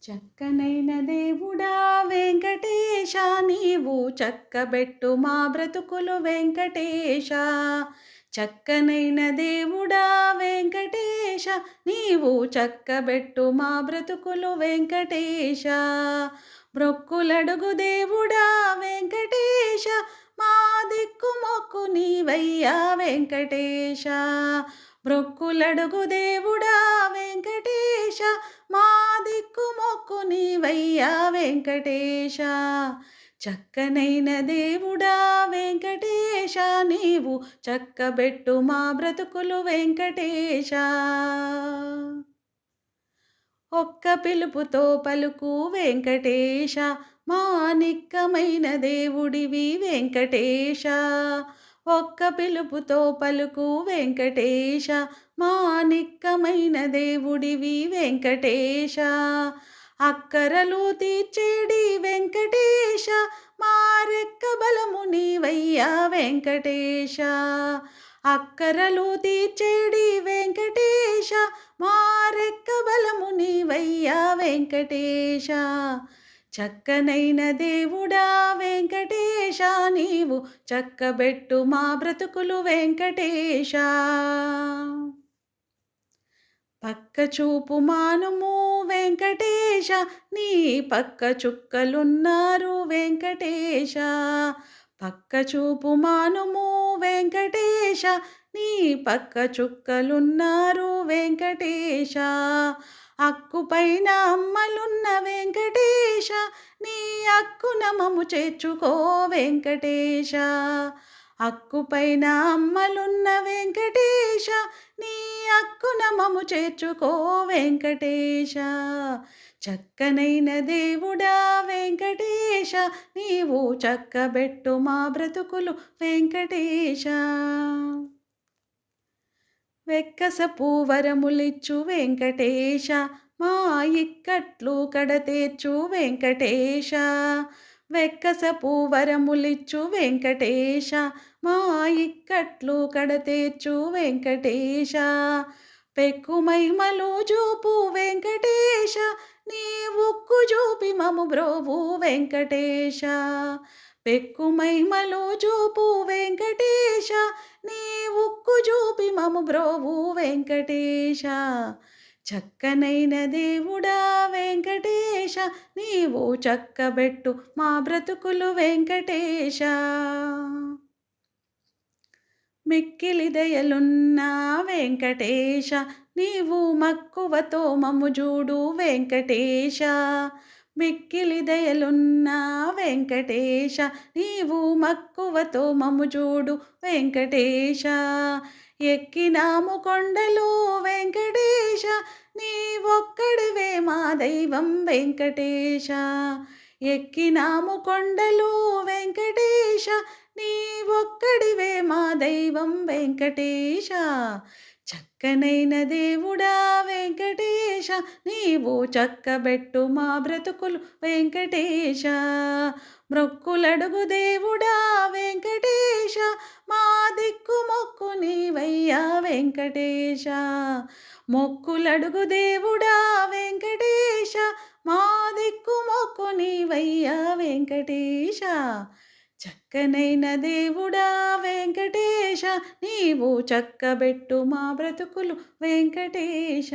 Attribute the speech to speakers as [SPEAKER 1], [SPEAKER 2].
[SPEAKER 1] చక్కనైన దేవుడా వెంకటేశ, నీవు చక్కబెట్టు మా బ్రతుకులు వెంకటేశ. చక్కనైన దేవుడా వెంకటేశ, నీవు చక్కబెట్టు మా బ్రతుకులు వెంకటేశ. బ్రొక్కులడుగు దేవుడా వెంకటేశ, మా దిక్కు మొక్కు నీవయ్యా వెంకటేశ. బ్రొక్కులడుగు దేవుడా వెంకటేశ, మా దిక్కు మొక్కు నీవయ్యా వెంకటేశ. చక్కనైన దేవుడా వెంకటేశ, నీవు చక్కబెట్టు మా బ్రతుకులు వెంకటేశ. ఒక్క పిలుపుతో పలుకు వెంకటేశ, మా నిక్కమైన దేవుడివి వెంకటేశ. ఒక్క పిలుపుతో పలుకు వెంకటేశ, మా నిక్కమైన దేవుడివి వెంకటేశ. అక్కరలు తీర్చేడి వెంకటేశ, మా రెక్క బలము నీవయ్యా వెంకటేశ. అక్కరలు తీర్చేడి వెంకటేశ, మా రెక్క బలము నీవయ్యా వెంకటేశ. చక్కనైన దేవుడా వెంకటేశ, నీవు చక్కబెట్టు మా బ్రతుకులు వెంకటేశ. పక్క చూపు మానుము వెంకటేశ, నీ పక్క చుక్కలున్నారు వెంకటేశ. పక్క చూపు మానుము వెంకటేశ, నీ పక్క చుక్కలున్నారు వెంకటేశ. అక్కుపైన అమ్మలున్న వెంకటేశ, నీ అక్కున మము చేర్చుకో వెంకటేశ. అక్కుపైన అమ్మలున్న వెంకటేశ, నీ అక్కున మము చేర్చుకో వెంకటేశ. చక్కనైన దేవుడా వెంకటేశ, నీవు చక్కబెట్టు మా బ్రతుకులు వెంకటేశ. వెక్కసపు వరములిచ్చు వెంకటేశ, మా ఇక్కట్లు కడతేర్చు వెంకటేశ. వెక్కసపు వరములిచ్చు వెంకటేశ, మా ఇక్కట్లు కడతేర్చు వెంకటేశ. పెక్కు మహిమలు చూపు వెంకటేశ, నీ ఉక్కు చూపి మము బ్రోవు వెంకటేశ. పెక్కు మహిమలు చూపు వెంకటేశ, నీ ఉక్కు చూపి మము బ్రోవు వెంకటేశ. చక్కనైన దేవుడా వెంకటేశ, నీవు చక్కబెట్టు మా బ్రతుకులు వెంకటేశ. మిక్కిలి దయలున్న వెంకటేశ, నీవు మక్కువతో మము జూడు వెంకటేశ. మిక్కిలి దయలున్న వెంకటేశ, నీవు మక్కువతో మము జూడు వెంకటేశ. ఎక్కినాము కొండలు వెంకటేశ, నీవొక్కడివే మా దైవం వెంకటేశ. ఎక్కినాము కొండలు వెంకటేశ, నీవొక్కడివే మా దైవం వెంకటేశ. చక్కనైన దేవుడా వెంకటేశ, నీవు చక్కబెట్టు మా బ్రతుకులు వెంకటేశ. మ్రొక్కులడుగు దేవుడా వెంకటేశ, మా దిక్కు మొక్కు నీవయ్యా వెంకటేశ. మొక్కులడుగు దేవుడా వెంకటేశ, మా దిక్కు మొక్కు నీవయ్యా వెంకటేశ. చక్కనైన దేవుడా వెంకటేశ, నీవు చక్కబెట్టు మా బ్రతుకులు వెంకటేశ.